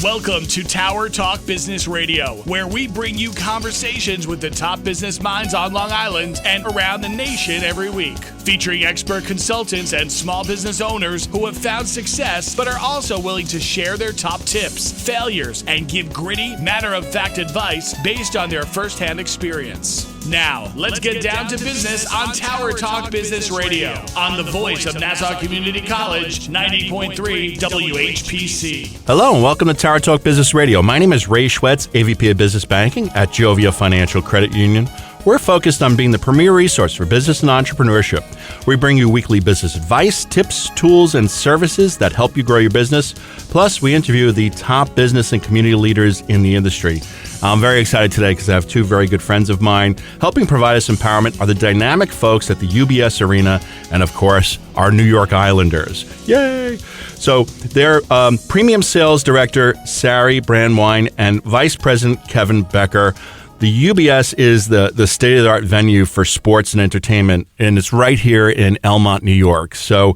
Welcome to Tower Talk Business Radio, where we bring you conversations with the top business minds on Long Island and around the nation every week. Featuring expert consultants and small business owners who have found success but are also willing to share their top tips, failures, and give gritty, matter-of-fact advice based on their firsthand experience. Now, let's get down to business on Tower Talk Business Radio on the voice of Nassau Community College, 90.3 WHPC. Hello and welcome to Tower Talk Business Radio. My name is Ray Schwetz, AVP of Business Banking at Jovia Financial Credit Union. We're focused on being the premier resource for business and entrepreneurship. We bring you weekly business advice, tips, tools, and services that help you grow your business. Plus, we interview the top business and community leaders in the industry. I'm very excited today because I have two very good friends of mine. Helping provide us empowerment are the dynamic folks at the UBS Arena and, of course, our New York Islanders. Yay! So their Premium Sales Director, Sari, Brandwine, and Vice President, Kevin Becker. The UBS is the state-of-the-art venue for sports and entertainment, and it's right here in Elmont, New York. So,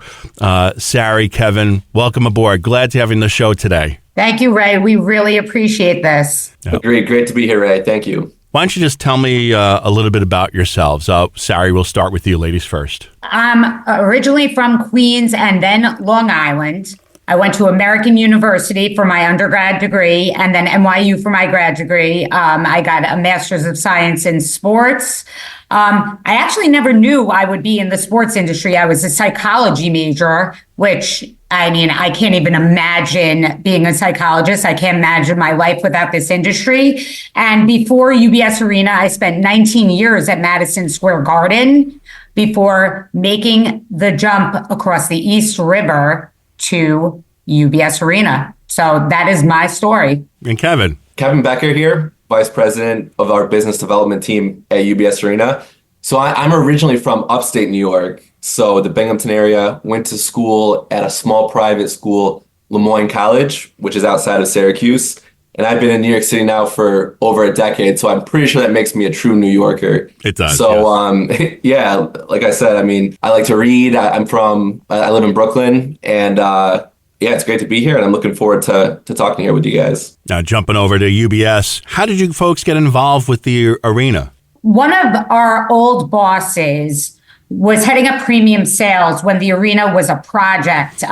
Sari, Kevin, welcome aboard. Glad to have you on the show today. Thank you, Ray. We really appreciate this. Yep. Great to be here, Ray. Thank you. Why don't you just tell me a little bit about yourselves? Sari, we'll start with you ladies first. I'm originally from Queens and then Long Island. I went to American University for my undergrad degree and then NYU for my grad degree. I got a Master's of Science in Sports. I actually never knew I would be in the sports industry. I was a psychology major, which, I mean, I can't even imagine being a psychologist. I can't imagine my life without this industry. And before UBS Arena, I spent 19 years at Madison Square Garden before making the jump across the East River to UBS Arena. So that is my story. And Kevin. Kevin Becker here, Vice President of our Business Development team at UBS Arena. So I'm originally from upstate New York. So the Binghamton area, went to school at a small private school, Lemoyne College, which is outside of Syracuse. And I've been in New York City now for over a decade. So I'm pretty sure that makes me a true New Yorker. It does. So, yes. Yeah, like I said, I mean, I like to read. I live in Brooklyn and, yeah, it's great to be here. And I'm looking forward to talking here with you guys. Now, jumping over to UBS, how did you folks get involved with the arena? One of our old bosses was heading up premium sales when the arena was a project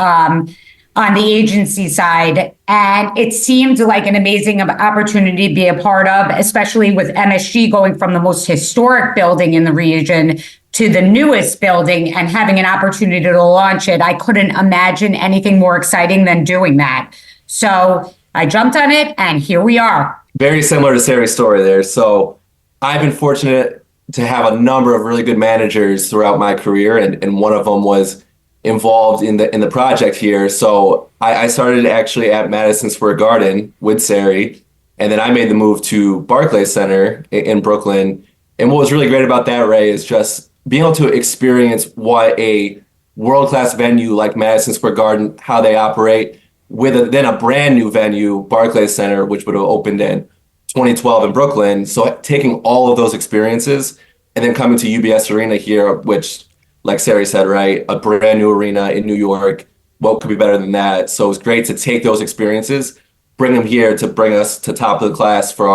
on the agency side. And it seemed like an amazing opportunity to be a part of, especially with MSG going from the most historic building in the region to the newest building and having an opportunity to launch it. I couldn't imagine anything more exciting than doing that. So I jumped on it and here we are. Very similar to Sari's story there. So I've been fortunate to have a number of really good managers throughout my career. And one of them was involved in the project here. So I started actually at Madison Square Garden with Sari, and then I made the move to Barclays Center in Brooklyn. And what was really great about that, Ray, is just being able to experience what a world-class venue like Madison Square Garden, how they operate, with then a brand new venue, Barclays Center, which would have opened in 2012 in Brooklyn. So taking all of those experiences and then coming to UBS Arena here, which, like Sari said, right, a brand new arena in New York. What could be better than that? So it's great to take those experiences, bring them here to bring us to top of the class for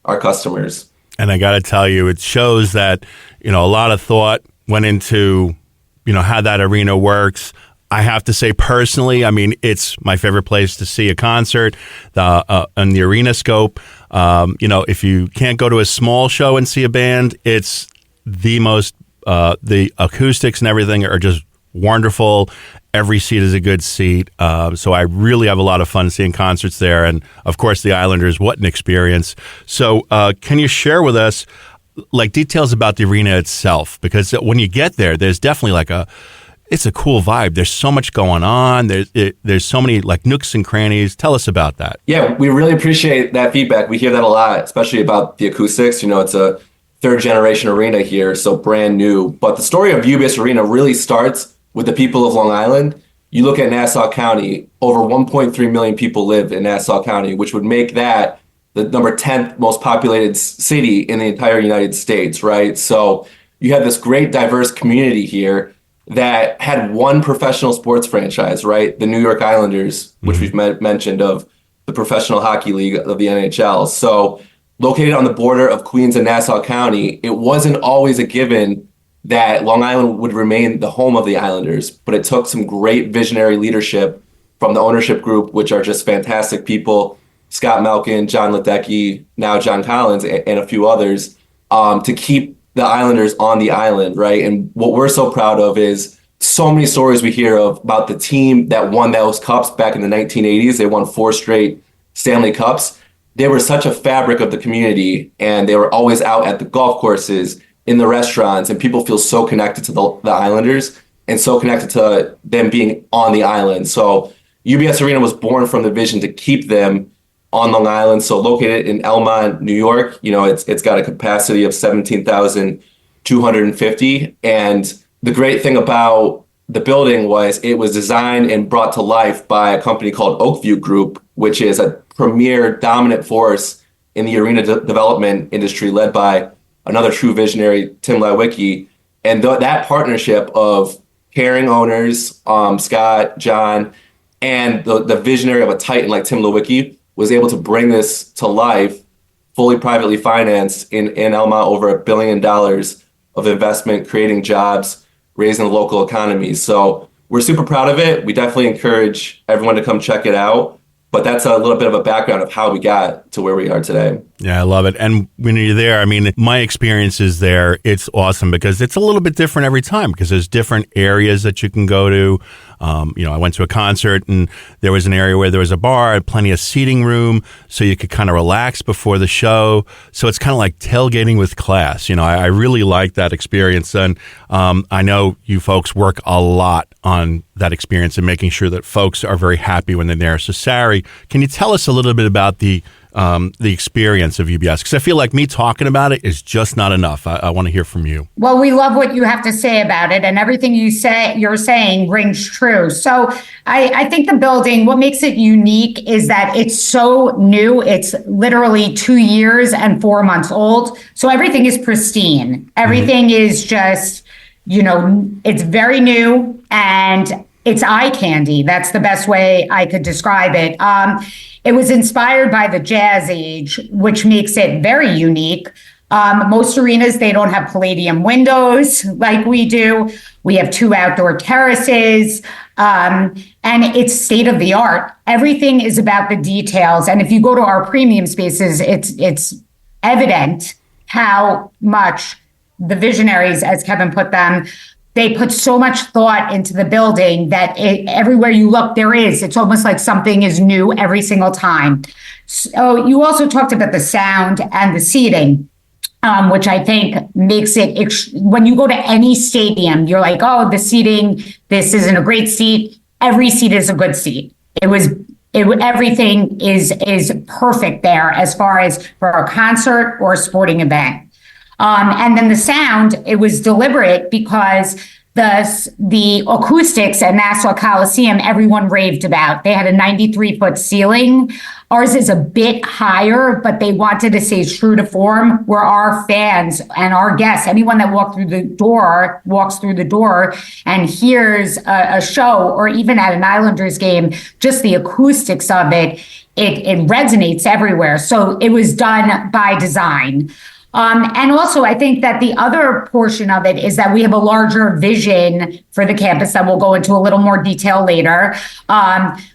our customers. And I got to tell you, it shows that, a lot of thought went into, how that arena works. I have to say personally, I mean, it's my favorite place to see a concert on the Arena Scope. If you can't go to a small show and see a band, it's the most the acoustics and everything are just wonderful. Every seat is a good seat. So I really have a lot of fun seeing concerts there. And of course, the Islanders, what an experience. So can you share with us details about the arena itself? Because when you get there, there's definitely it's a cool vibe. There's so much going on. There's so many nooks and crannies. Tell us about that. Yeah, we really appreciate that feedback. We hear that a lot, especially about the acoustics. It's a third generation arena here, so brand new. But the story of UBS Arena really starts with the people of Long Island. You look at Nassau County, over 1.3 million people live in Nassau County, which would make that the number 10th most populated city in the entire United States, right? So you have this great diverse community here that had one professional sports franchise, right? The New York Islanders, which we've mentioned, of the Professional Hockey League of the NHL. So located on the border of Queens and Nassau County, it wasn't always a given that Long Island would remain the home of the Islanders, but it took some great visionary leadership from the ownership group, which are just fantastic people, Scott Malkin, John Ledecky, now John Collins, and a few others, to keep the Islanders on the island, right? And what we're so proud of is so many stories we hear about the team that won those cups back in the 1980s. They won 4 straight Stanley Cups. They were such a fabric of the community, and they were always out at the golf courses, in the restaurants, and people feel so connected to the Islanders and so connected to them being on the island. So UBS Arena was born from the vision to keep them on Long Island. So located in Elmont, New York, it's got a capacity of 17,250. And the great thing about the building was it was designed and brought to life by a company called Oakview Group, which is a premier dominant force in the arena development industry, led by another true visionary, Tim Lewicki. And that partnership of caring owners, Scott, John, and the visionary of a titan like Tim Lewicki was able to bring this to life, fully privately financed in Elmont, over $1 billion of investment, creating jobs, raising the local economy. So we're super proud of it. We definitely encourage everyone to come check it out. But that's a little bit of a background of how we got to where we are today. Yeah, I love it. And when you're there, I mean, my experiences there, it's awesome because it's a little bit different every time because there's different areas that you can go to. I went to a concert and there was an area where there was a bar, plenty of seating room, so you could kind of relax before the show. So it's kind of like tailgating with class. I really like that experience. And I know you folks work a lot on that experience and making sure that folks are very happy when they're there. So Sari, can you tell us a little bit about the experience of UBS? Because I feel like me talking about it is just not enough. I want to hear from you. Well, we love what you have to say about it, and everything you're saying rings true. So I think the building, what makes it unique is that it's so new. It's literally 2 years and 4 months old. So everything is pristine. Everything is just, it's very new and it's eye candy. That's the best way I could describe it. It was inspired by the Jazz Age, which makes it very unique. Most arenas, they don't have Palladium windows like we do. We have 2 outdoor terraces, and it's state of the art. Everything is about the details. And if you go to our premium spaces, it's evident how much the visionaries, as Kevin put them, they put so much thought into the building that everywhere you look, it's almost like something is new every single time. So you also talked about the sound and the seating, which I think makes it, when you go to any stadium, you're like, oh, the seating, this isn't a great seat. Every seat is a good seat. Everything is perfect there as far as for a concert or a sporting event. And then the sound, it was deliberate because the acoustics at Nassau Coliseum, everyone raved about. They had a 93-foot ceiling. Ours is a bit higher, but they wanted to stay true to form, where our fans and our guests, anyone that walks through the door and hears a show, or even at an Islanders game, just the acoustics of it resonates everywhere. So it was done by design. And also, I think that the other portion of it is that we have a larger vision for the campus that we'll go into a little more detail later,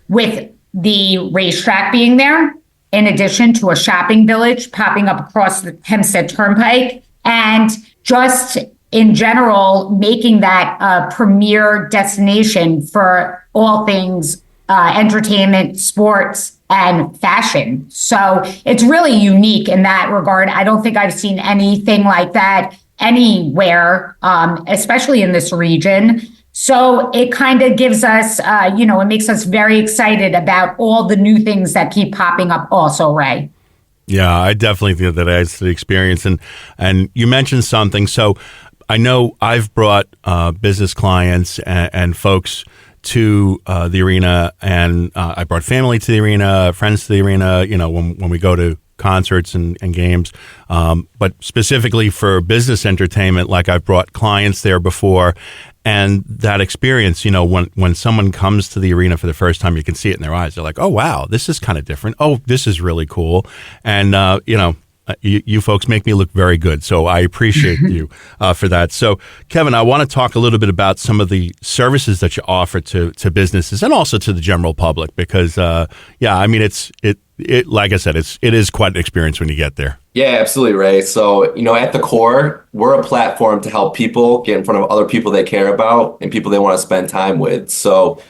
with the racetrack being there, in addition to a shopping village popping up across the Hempstead Turnpike, and just in general, making that a premier destination for all things entertainment, sports, and fashion. So it's really unique in that regard. I don't think I've seen anything like that anywhere, especially in this region. So it kind of gives us, it makes us very excited about all the new things that keep popping up also, Ray. Yeah, I definitely think that adds to the experience. And you mentioned something. So I know I've brought business clients and folks to the arena, and I brought family to the arena, friends to the arena, when we go to concerts and games, but specifically for business entertainment, like I've brought clients there before. And that experience, when someone comes to the arena for the first time, you can see it in their eyes. They're like, oh, wow, this is kind of different. Oh, this is really cool. And, you folks make me look very good. So I appreciate you for that. So, Kevin, I want to talk a little bit about some of the services that you offer to businesses and also to the general public, because, it like I said, it is quite an experience when you get there. Yeah, absolutely, Ray. So, at the core, we're a platform to help people get in front of other people they care about and people they want to spend time with. So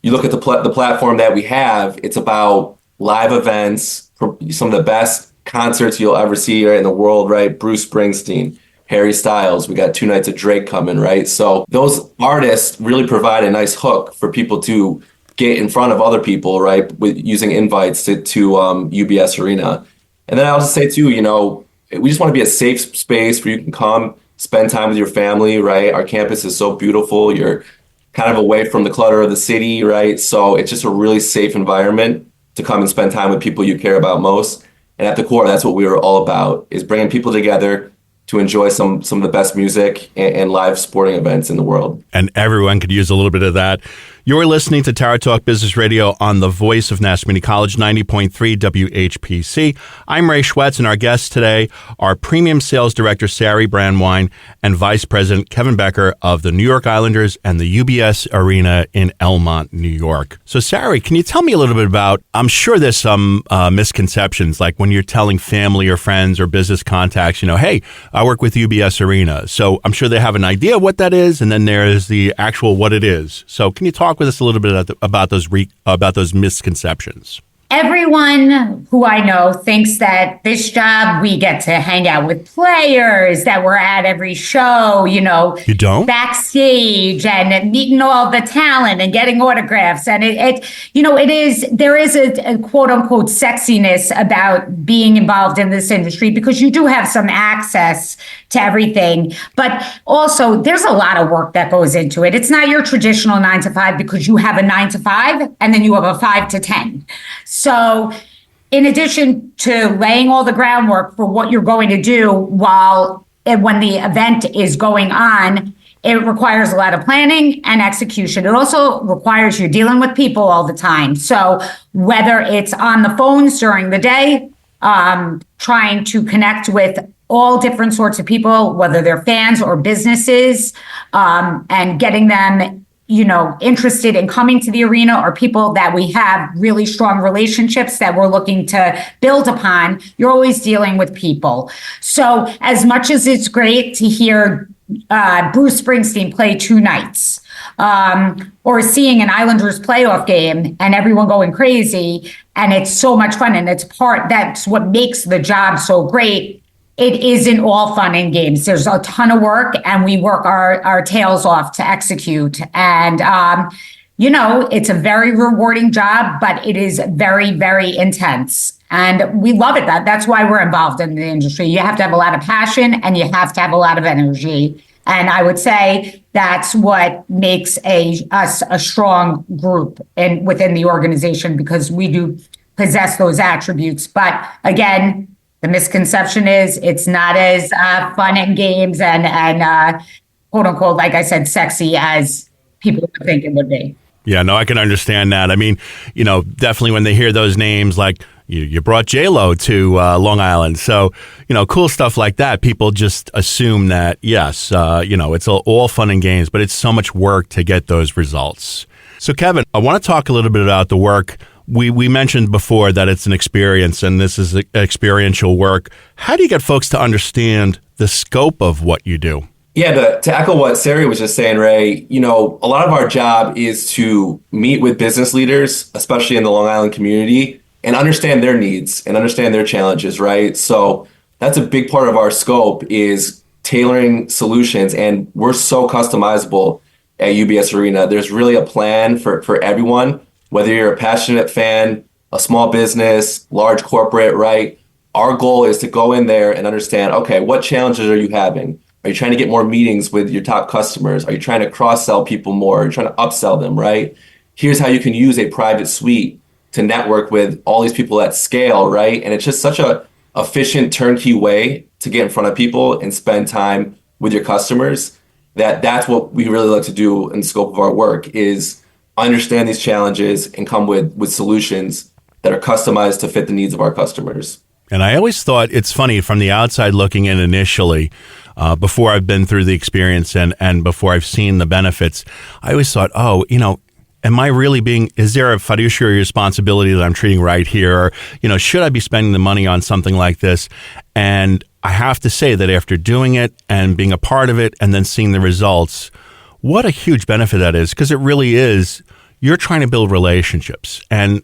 you look at the platform that we have, it's about live events, some of the best concerts you'll ever see in the world, right? Bruce Springsteen, Harry Styles. We got 2 nights of Drake coming, right? So those artists really provide a nice hook for people to get in front of other people, right? With using invites to UBS Arena. And then I'll just say too, we just want to be a safe space where you can come spend time with your family, right? Our campus is so beautiful. You're kind of away from the clutter of the city, right? So it's just a really safe environment to come and spend time with people you care about most. And at the core, that's what we were all about, is bringing people together to enjoy some of the best music and live sporting events in the world. And everyone could use a little bit of that. You're listening to Tara Talk Business Radio on the voice of National Community College, 90.3 WHPC. I'm Ray Schwetz, and our guests today are Premium Sales Director Sari Brandwine and Vice President Kevin Becker of the New York Islanders and the UBS Arena in Elmont, New York. So, Sari, can you tell me a little bit about, I'm sure there's some misconceptions, like when you're telling family or friends or business contacts, hey, I work with UBS Arena. So I'm sure they have an idea of what that is, and then there's the actual what it is. So can you talk with us a little bit about those misconceptions? Everyone who I know thinks that this job, we get to hang out with players, that we're at every show, You don't? backstage and meeting all the talent and getting autographs. And there is a quote unquote sexiness about being involved in this industry, because you do have some access to everything. But also there's a lot of work that goes into it. It's not your traditional 9 to 5, because you have a 9 to 5 and then you have a 5 to 10. So in addition to laying all the groundwork for what you're going to do when the event is going on, it requires a lot of planning and execution. It also requires you dealing with people all the time. So whether it's on the phones during the day, trying to connect with all different sorts of people, whether they're fans or businesses, and getting them interested in coming to the arena, or people that we have really strong relationships that we're looking to build upon, you're always dealing with people. So as much as it's great to hear Bruce Springsteen play 2 nights, or seeing an Islanders playoff game and everyone going crazy, and it's so much fun, and that's what makes the job so great. It isn't all fun and games. There's a ton of work, and we work our tails off to execute. And, it's a very rewarding job, but it is very, very intense. And we love it. That's why we're involved in the industry. You have to have a lot of passion, and you have to have a lot of energy. And I would say that's what makes us a strong group within the organization, because we do possess those attributes. But again, the misconception is it's not as fun and games and quote unquote, like I said, sexy as people would think it would be. Yeah, no, I can understand that. I mean, definitely when they hear those names, like you brought J-Lo to Long Island. So, cool stuff like that. People just assume that, yes, it's all fun and games, but it's so much work to get those results. So, Kevin, I want to talk a little bit about the work. We mentioned before that it's an experience, and this is experiential work. How do you get folks to understand the scope of what you do? Yeah, to echo what Sari was just saying, Ray, a lot of our job is to meet with business leaders, especially in the Long Island community, and understand their needs and understand their challenges, right? So that's a big part of our scope, is tailoring solutions, and we're so customizable at UBS Arena. There's really a plan for everyone. Whether you're a passionate fan, a small business, large corporate, right? Our goal is to go in there and understand, okay, what challenges are you having? Are you trying to get more meetings with your top customers? Are you trying to cross-sell people more? Are you trying to upsell them, right? Here's how you can use a private suite to network with all these people at scale, right? And it's just such a efficient turnkey way to get in front of people and spend time with your customers, that's what we really like to do in the scope of our work, is understand these challenges and come with solutions that are customized to fit the needs of our customers. And I always thought it's funny from the outside looking in initially, before I've been through the experience and before I've seen the benefits, I always thought, am I really is there a fiduciary responsibility that I'm treating right here? Or, should I be spending the money on something like this? And I have to say that after doing it and being a part of it and then seeing the results, what a huge benefit that is, because it really is. You're trying to build relationships and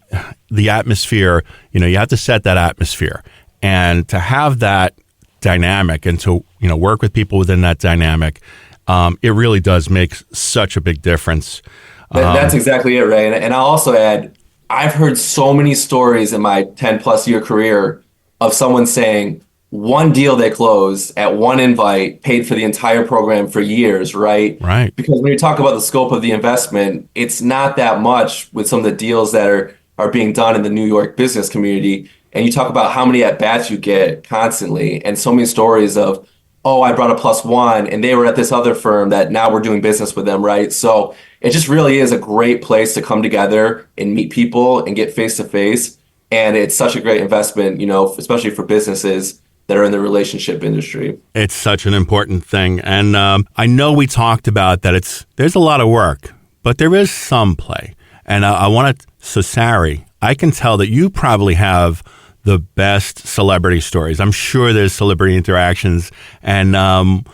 the atmosphere, you have to set that atmosphere, and to have that dynamic and to, work with people within that dynamic, it really does make such a big difference. That's exactly it, Ray. And I'll also add, I've heard so many stories in my 10 plus year career of someone saying one deal they closed at one invite paid for the entire program for years, right? Right. Because when you talk about the scope of the investment, it's not that much with some of the deals that are being done in the New York business community. And you talk about how many at-bats you get constantly, and so many stories of, oh, I brought a +1 and they were at this other firm that now we're doing business with them, right? So it just really is a great place to come together and meet people and get face-to-face. And it's such a great investment, especially for businesses that are in the relationship industry. It's such an important thing. And I know we talked about that there's a lot of work, but there is some play. And I want to, so Sari, I can tell that you probably have the best celebrity stories. I'm sure there's celebrity interactions. And,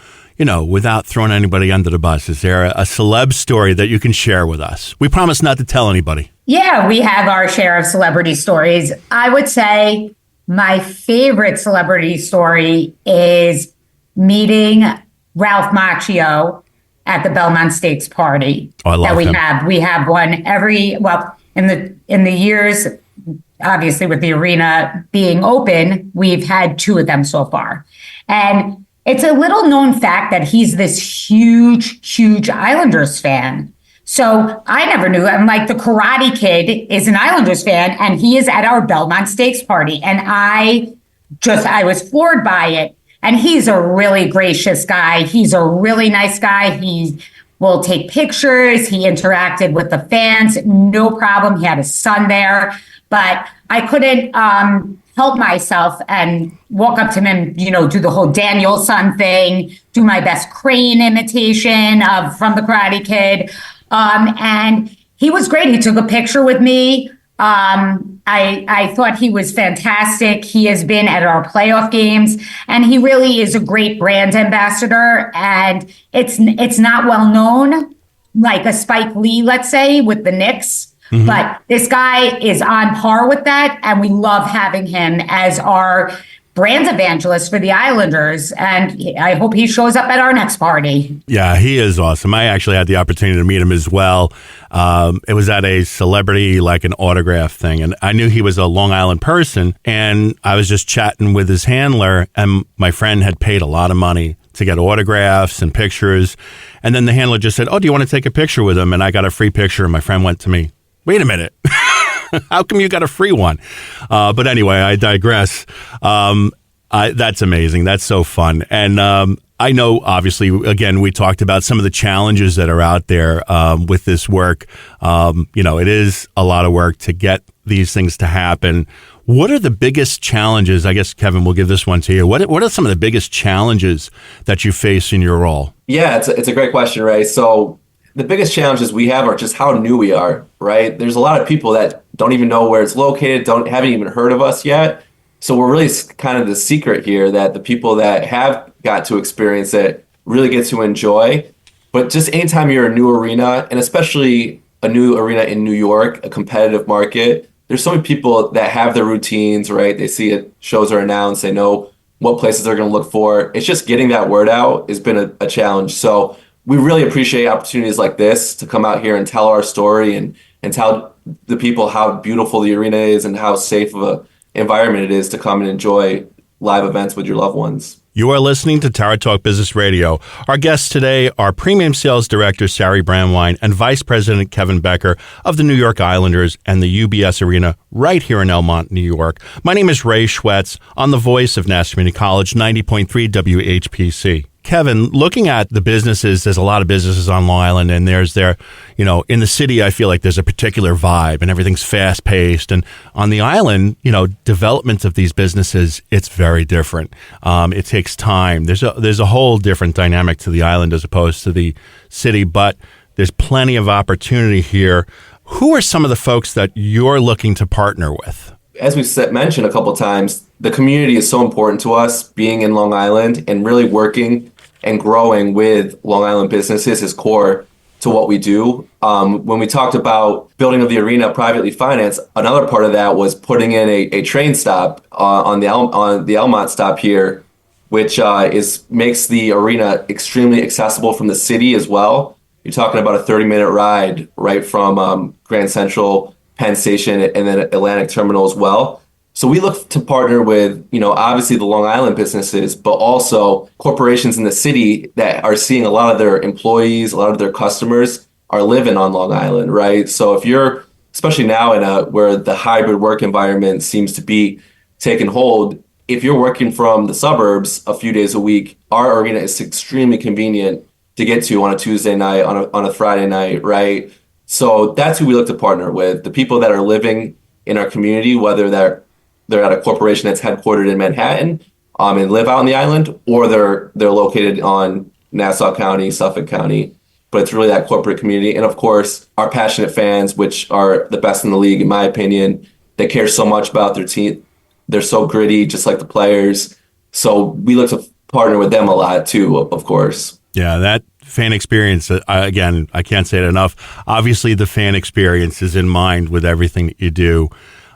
without throwing anybody under the bus, is there a celeb story that you can share with us? We promise not to tell anybody. Yeah, we have our share of celebrity stories. I would say my favorite celebrity story is meeting Ralph Macchio at the Belmont Stakes party. Oh, I love him. We have one in the years, obviously with the arena being open, we've had 2 of them so far. And it's a little known fact that he's this huge Islanders fan. So I never knew. I'm like, the Karate Kid is an Islanders fan, and he is at our Belmont Stakes party. And I was floored by it. And he's a really gracious guy. He's a really nice guy. He will take pictures. He interacted with the fans, no problem. He had his son there. But I couldn't help myself and walk up to him and, do the whole Daniel-son thing, do my best Crane imitation from the Karate Kid. And he was great. He took a picture with me. I thought he was fantastic. He has been at our playoff games, and he really is a great brand ambassador. And it's not well known, like a Spike Lee, let's say, with the Knicks. Mm-hmm. But this guy is on par with that, and we love having him as our brand evangelist for the Islanders, and I hope he shows up at our next party. Yeah, he is awesome. I actually had the opportunity to meet him as well. It was at a celebrity, like an autograph thing, and I knew he was a Long Island person, and I was just chatting with his handler, and my friend had paid a lot of money to get autographs and pictures, and then the handler just said, oh, do you want to take a picture with him? And I got a free picture, and my friend went to me, wait a minute. How come you got a free one? But anyway, I digress. That's amazing. That's so fun. And I know, obviously, again, we talked about some of the challenges that are out there with this work. It is a lot of work to get these things to happen. What are the biggest challenges? I guess, Kevin, we'll give this one to you. What are some of the biggest challenges that you face in your role? Yeah, it's a great question, Ray. So the biggest challenges we have are just how new we are, right? There's a lot of people that don't even know where it's located, haven't even heard of us yet. So we're really kind of the secret here that the people that have got to experience it really get to enjoy. But just anytime you're a new arena, and especially a new arena in New York, a competitive market, there's so many people that have their routines, right? They see it, shows are announced, they know what places they're going to look for. It's just getting that word out has been a challenge. So we really appreciate opportunities like this to come out here and tell our story and tell the people how beautiful the arena is and how safe of a environment it is to come and enjoy live events with your loved ones. You are listening to Tower Talk Business Radio. Our guests today are Premium Sales Director Sari Brandwine and Vice President Kevin Becker of the New York Islanders and the UBS Arena right here in Elmont, New York. My name is Ray Schwetz on the voice of Nassau Community College, 90.3 WHPC. Kevin, looking at the businesses, there's a lot of businesses on Long Island, and in the city, I feel like there's a particular vibe and everything's fast paced. And on the island, development of these businesses, it's very different. It takes time. There's a whole different dynamic to the island as opposed to the city, but there's plenty of opportunity here. Who are some of the folks that you're looking to partner with? As we've mentioned a couple of times, the community is so important to us. Being in Long Island and really working and growing with Long Island businesses is core to what we do. When we talked about building of the arena privately financed, another part of that was putting in a train stop on the Elmont stop here, which makes the arena extremely accessible from the city as well. You're talking about a 30-minute ride right from Grand Central, Penn Station, and then Atlantic Terminal as well. So we look to partner with, obviously the Long Island businesses, but also corporations in the city that are seeing a lot of their employees, a lot of their customers are living on Long Island, right? So if you're, especially now where the hybrid work environment seems to be taking hold, if you're working from the suburbs a few days a week, our arena is extremely convenient to get to on a Tuesday night, on a Friday night, right? So that's who we look to partner with, the people that are living in our community, whether they're at a corporation that's headquartered in Manhattan and live out on the island, or they're located on Nassau County, Suffolk County. But it's really that corporate community. And of course, our passionate fans, which are the best in the league, in my opinion, they care so much about their team. They're so gritty, just like the players. So we look to partner with them a lot too, of course. Yeah, that fan experience, again, I can't say it enough. Obviously, the fan experience is in mind with everything that you do.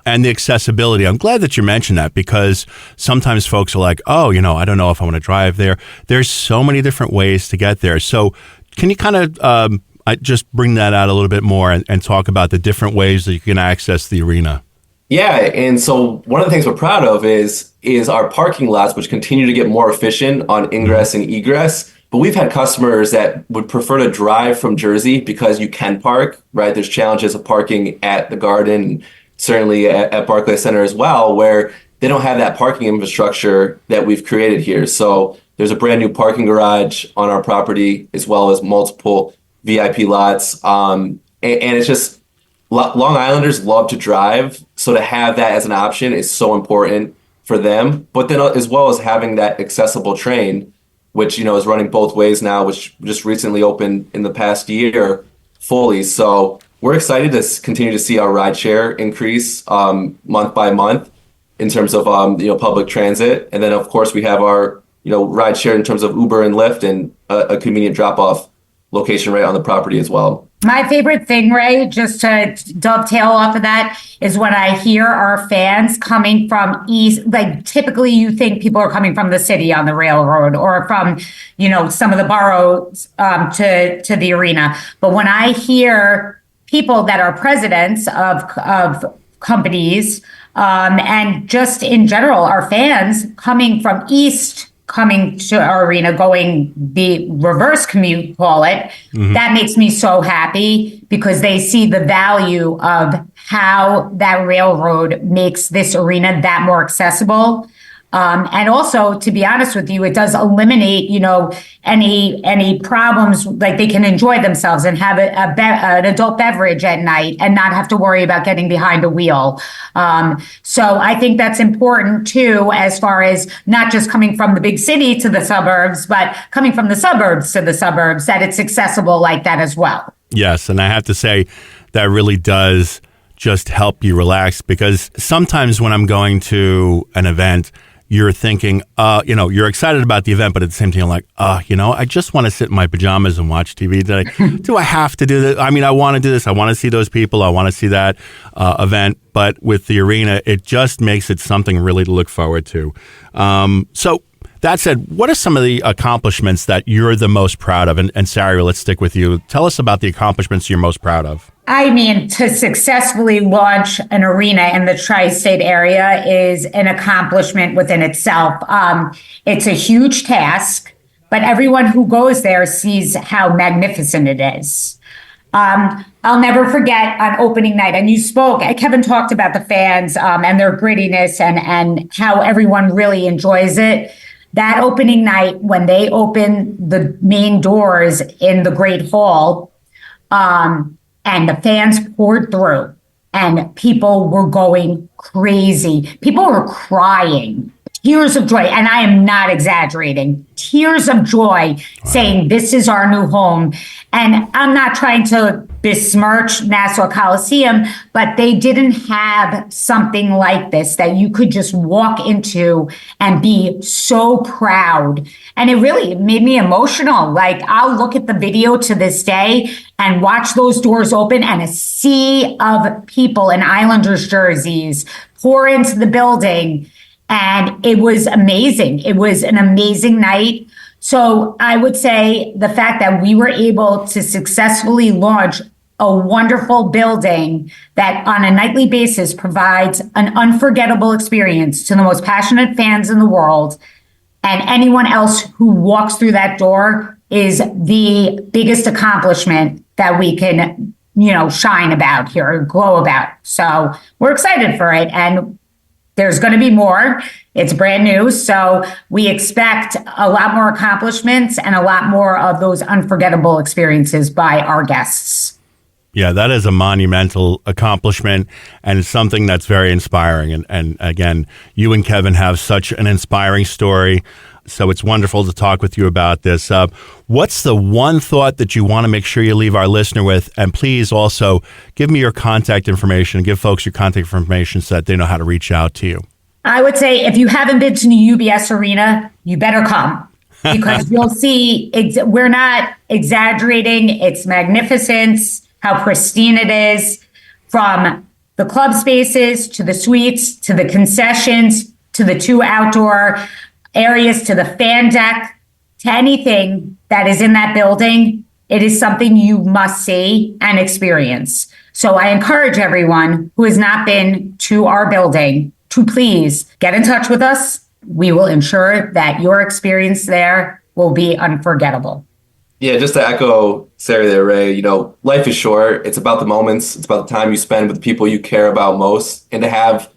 And the accessibility. I'm glad that you mentioned that, because sometimes folks are like, I don't know if I want to drive there. There's so many different ways to get there. So can you kind of just bring that out a little bit more and talk about the different ways that you can access the arena? Yeah, and so one of the things we're proud of is our parking lots, which continue to get more efficient on ingress and egress. But we've had customers that would prefer to drive from Jersey because you can park, right? There's challenges of parking at the Garden, certainly at Barclays Center as well, where they don't have that parking infrastructure that we've created here. So there's a brand new parking garage on our property, as well as multiple VIP lots. And it's just, Long Islanders love to drive. So to have that as an option is so important for them. But then as well as having that accessible train, which, is running both ways now, which just recently opened in the past year fully. So we're excited to continue to see our rideshare increase month by month in terms of public transit, and then of course we have our rideshare in terms of Uber and Lyft, and a convenient drop-off location right on the property as well. My favorite thing, Ray, just to dovetail off of that, is when I hear our fans coming from east. Like typically, you think people are coming from the city on the railroad or from some of the boroughs to the arena, but when I hear people that are presidents of companies and just in general, our fans coming from east, coming to our arena, going the reverse commute, call it, that makes me so happy, because they see the value of how that railroad makes this arena that more accessible. And also, to be honest with you, it does eliminate, any problems. Like they can enjoy themselves and have an adult beverage at night and not have to worry about getting behind a wheel. So I think that's important too, as far as not just coming from the big city to the suburbs, but coming from the suburbs to the suburbs, that it's accessible like that as well. Yes, and I have to say that really does just help you relax, because sometimes when I'm going to an event, you're thinking, you're excited about the event, but at the same time, you're like, I just want to sit in my pajamas and watch TV. Do I have to do this? I mean, I want to do this. I want to see those people. I want to see that event. But with the arena, it just makes it something really to look forward to. So that said, what are some of the accomplishments that you're the most proud of? And Sari, let's stick with you. Tell us about the accomplishments you're most proud of. I mean, to successfully launch an arena in the tri-state area is an accomplishment within itself. It's a huge task, but everyone who goes there sees how magnificent it is. I'll never forget on opening night, and you spoke, Kevin talked about the fans and their grittiness and how everyone really enjoys it. That opening night, when they open the main doors in the Great Hall, and the fans poured through, and people were going crazy. People were crying, tears of joy, and I am not exaggerating, tears of joy, saying, this is our new home. And I'm not trying to besmirch Nassau Coliseum, but they didn't have something like this that you could just walk into and be so proud. And it really made me emotional. Like, I'll look at the video to this day and watch those doors open and a sea of people in Islanders jerseys pour into the building. And it was amazing. It was an amazing night. So I would say the fact that we were able to successfully launch a wonderful building that on a nightly basis provides an unforgettable experience to the most passionate fans in the world, and anyone else who walks through that door, is the biggest accomplishment that we can, shine about here, or glow about. So we're excited for it. And there's going to be more. It's brand new. So we expect a lot more accomplishments and a lot more of those unforgettable experiences by our guests. Yeah, that is a monumental accomplishment, and it's something that's very inspiring. And again, you and Kevin have such an inspiring story. So it's wonderful to talk with you about this. What's the one thought that you want to make sure you leave our listener with? And please also give me your contact information, give folks your contact information so that they know how to reach out to you. I would say if you haven't been to the UBS Arena, you better come, because you'll see we're not exaggerating. It's magnificence, how pristine it is, from the club spaces to the suites to the concessions to the 2 outdoor areas to the fan deck to anything that is in that building. It is something you must see and experience. So I encourage everyone who has not been to our building to please get in touch with us. We will ensure that your experience there will be unforgettable. Yeah, just to echo Sari there, Ray, life is short. It's about the moments. It's about the time you spend with the people you care about most. And to have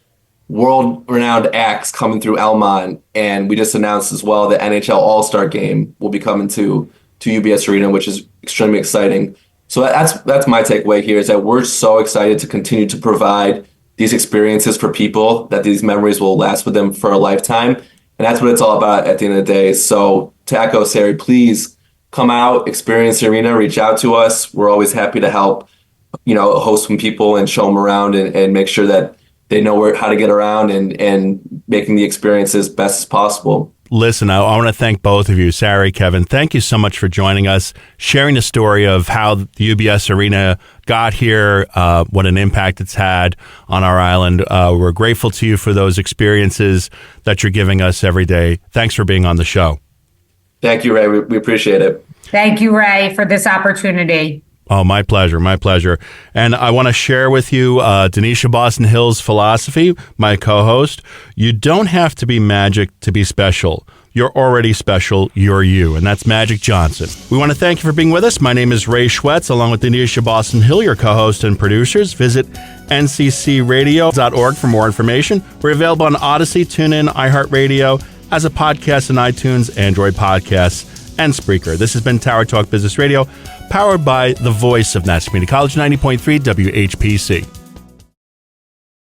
world-renowned acts coming through Elmont, and we just announced as well the NHL All-Star Game will be coming to UBS Arena, which is extremely exciting. So that's my takeaway here, is that we're so excited to continue to provide these experiences for people, that these memories will last with them for a lifetime. And that's what it's all about at the end of the day. So to echo Sari, please come out, experience the arena, reach out to us. We're always happy to help, host some people and show them around and make sure that they know how to get around and making the experience as best as possible. Listen, I want to thank both of you, Sari, Kevin. Thank you so much for joining us, sharing the story of how the UBS Arena got here, what an impact it's had on our island. We're grateful to you for those experiences that you're giving us every day. Thanks for being on the show. Thank you, Ray. We appreciate it. Thank you, Ray, for this opportunity. Oh, my pleasure. My pleasure. And I want to share with you Denisha Boston Hill's philosophy, my co-host. You don't have to be magic to be special. You're already special. You're you. And that's Magic Johnson. We want to thank you for being with us. My name is Ray Schwetz, along with Denisha Boston Hill, your co-host and producers. Visit nccradio.org for more information. We're available on Odyssey, TuneIn, iHeartRadio, as a podcast on iTunes, Android Podcasts, and Spreaker. This has been Tower Talk Business Radio, powered by the voice of Nassau Community College, 90.3 WHPC.